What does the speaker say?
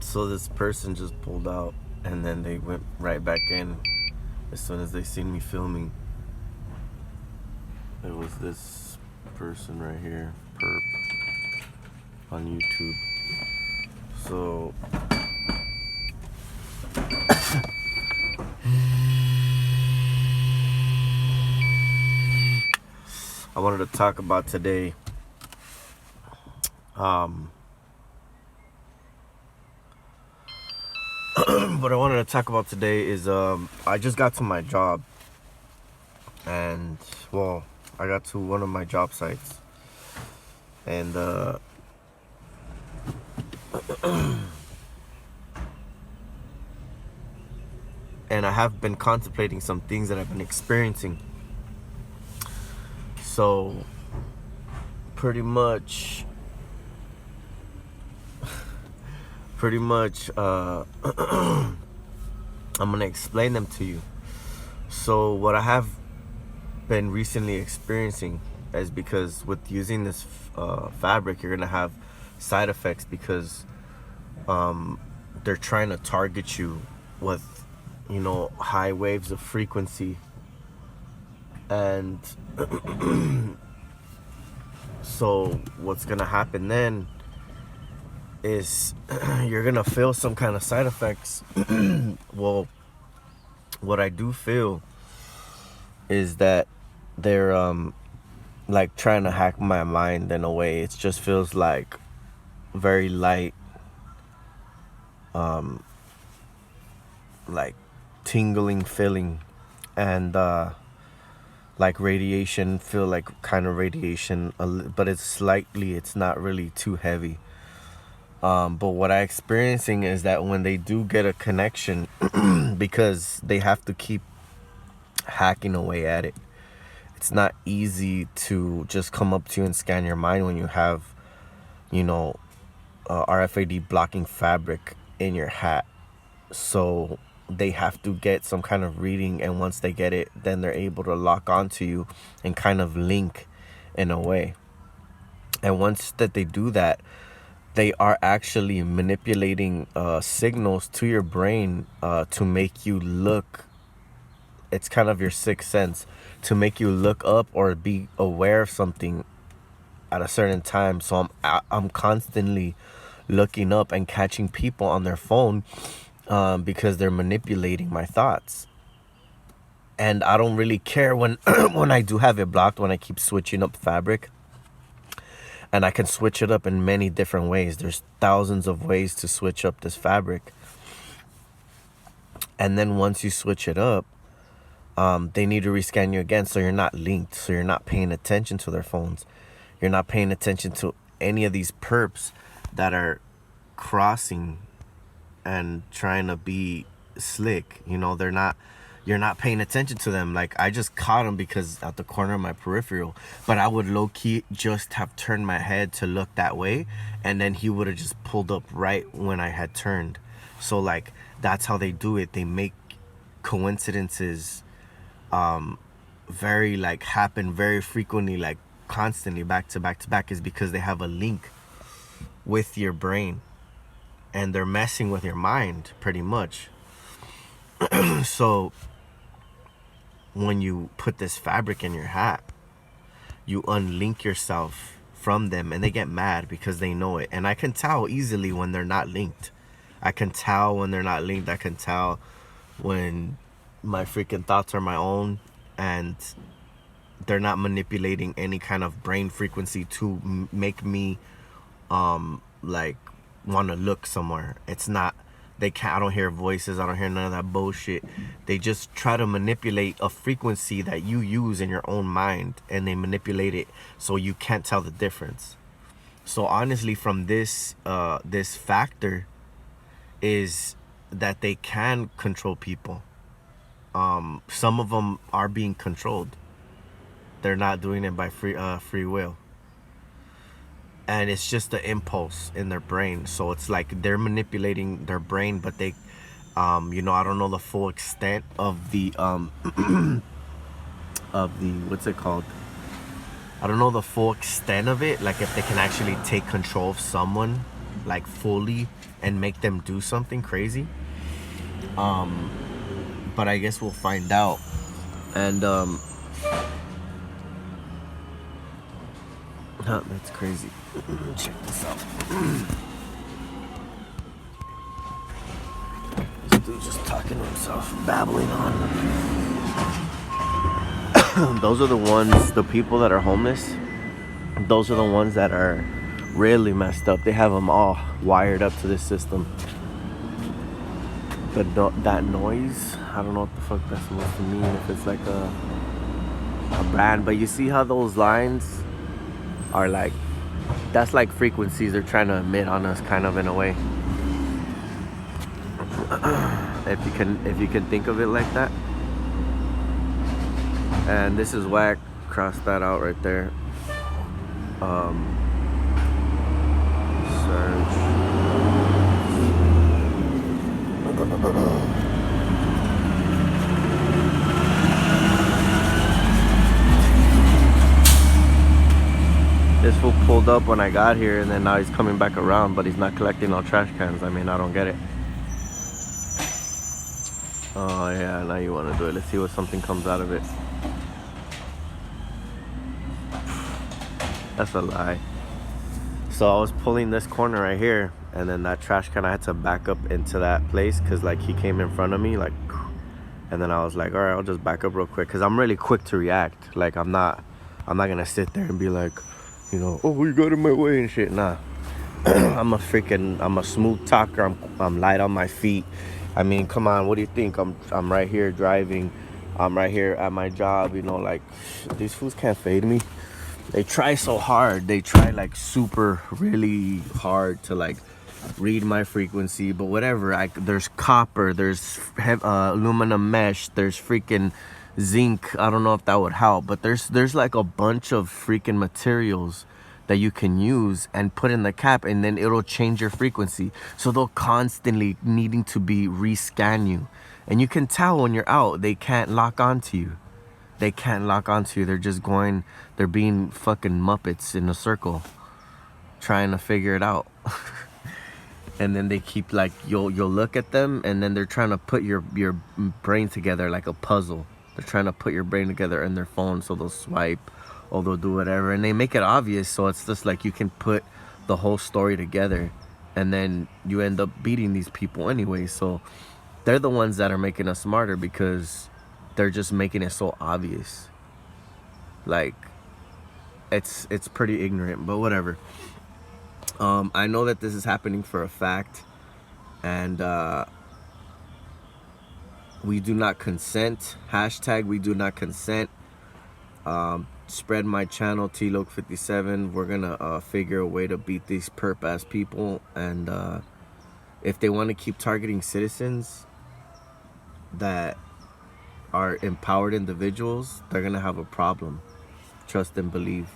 So this person just pulled out and then they went right back in as soon as they seen me filming. It was this person right here, Perp, on YouTube. So I wanted to talk about today. What I wanted to talk about today is I just got to my job, and well, I got to one of my job sites, and and I have been contemplating some things that I've been experiencing. So pretty much I'm gonna explain them to you. So what I have been recently experiencing is because with using this fabric, you're gonna have side effects because they're trying to target you with, high waves of frequency. And so what's gonna happen then is you're gonna feel some kind of side effects. Well, what I do feel is that they're like trying to hack my mind in a way. It just feels like very light, like tingling feeling, and like radiation, feel like kind of radiation, but it's not really too heavy. But what I'm experiencing is that when they do get a connection, because they have to keep hacking away at it, it's not easy to just come up to you and scan your mind when you have, RFID blocking fabric in your hat. So they have to get some kind of reading, and once they get it, then they're able to lock onto you and kind of link in a way. And once that they do that, they are actually manipulating signals to your brain to make you look. It's kind of your sixth sense, to make you look up or be aware of something at a certain time. So I'm constantly looking up and catching people on their phone because they're manipulating my thoughts. And I don't really care when when I do have it blocked, when I keep switching up fabric. And I can switch it up in many different ways. There's thousands of ways to switch up this fabric. And then once you switch it up, they need to rescan you again, so you're not linked. So you're not paying attention to their phones. You're not paying attention to any of these perps that are crossing and trying to be slick. You're not paying attention to them. Like, I just caught him because at the corner of my peripheral, but I would low-key just have turned my head to look that way, and then he would have just pulled up right when I had turned. So like, that's how they do it. They make coincidences very like happen very frequently, like constantly, back to back to back, is because they have a link with your brain and they're messing with your mind pretty much. So when you put this fabric in your hat, you unlink yourself from them, and they get mad because they know it. And I can tell easily when they're not linked. I can tell when they're not linked. I can tell when my freaking thoughts are my own and they're not manipulating any kind of brain frequency to make me like want to look somewhere. It's not, they can't, I don't hear voices, I don't hear none of that bullshit. They just try to manipulate a frequency that you use in your own mind, and they manipulate it so you can't tell the difference. So honestly, from this this factor is that they can control people. Some of them are being controlled. They're not doing it by free will. And it's just the impulse in their brain. So it's like they're manipulating their brain, but they, I don't know the full extent of the, what's it called? I don't know the full extent of it. Like if they can actually take control of someone like fully and make them do something crazy. But I guess we'll find out. And that's crazy. Check this out. This dude's just talking to himself, babbling on. Those are the ones, the people that are homeless. Those are the ones that are really messed up. They have them all wired up to this system. But that noise, I don't know what the fuck that's supposed to mean. If it's like a brand, but you see how those lines are like, that's like frequencies they're trying to emit on us, kind of, in a way. If you can think of it like that. And this is whack. Cross that out right there. Search. This fool pulled up when I got here, and then now he's coming back around, but he's not collecting no trash cans. I mean, I don't get it. Oh yeah, now you want to do it. Let's see what something comes out of it. That's a lie. So I was pulling this corner right here, and then that trash can, I had to back up into that place because like he came in front of me, like, and then I was like, all right, I'll just back up real quick because I'm really quick to react. Like I'm not gonna sit there and be like, you know, oh, you got in my way and shit. Nah. I'm a smooth talker. I'm light on my feet. I mean, come on, what do you think? I'm right here driving. I'm right here at my job, you know, like these fools can't fade me. They try so hard. They try like super really hard to like read my frequency, but whatever. There's copper, there's aluminum mesh, there's freaking zinc. I don't know if that would help, but there's like a bunch of freaking materials that you can use and put in the cap, and then it'll change your frequency. So they'll constantly needing to be rescan you, and you can tell when you're out, they can't lock onto you. They can't lock onto you. They're just going, they're being fucking Muppets in a circle trying to figure it out. And then they keep like, you'll look at them, and then they're trying to put your brain together like a puzzle. They're trying to put your brain together in their phone, so they'll swipe or they'll do whatever, and they make it obvious, so it's just like you can put the whole story together, and then you end up beating these people anyway. So they're the ones that are making us smarter because they're just making it so obvious. Like it's pretty ignorant, but whatever. I know that this is happening for a fact, and we do not consent. Hashtag we do not consent. Spread my channel, Tloke57. We're gonna figure a way to beat these perp ass people, and if they want to keep targeting citizens that are empowered individuals, they're gonna have a problem. Trust and believe.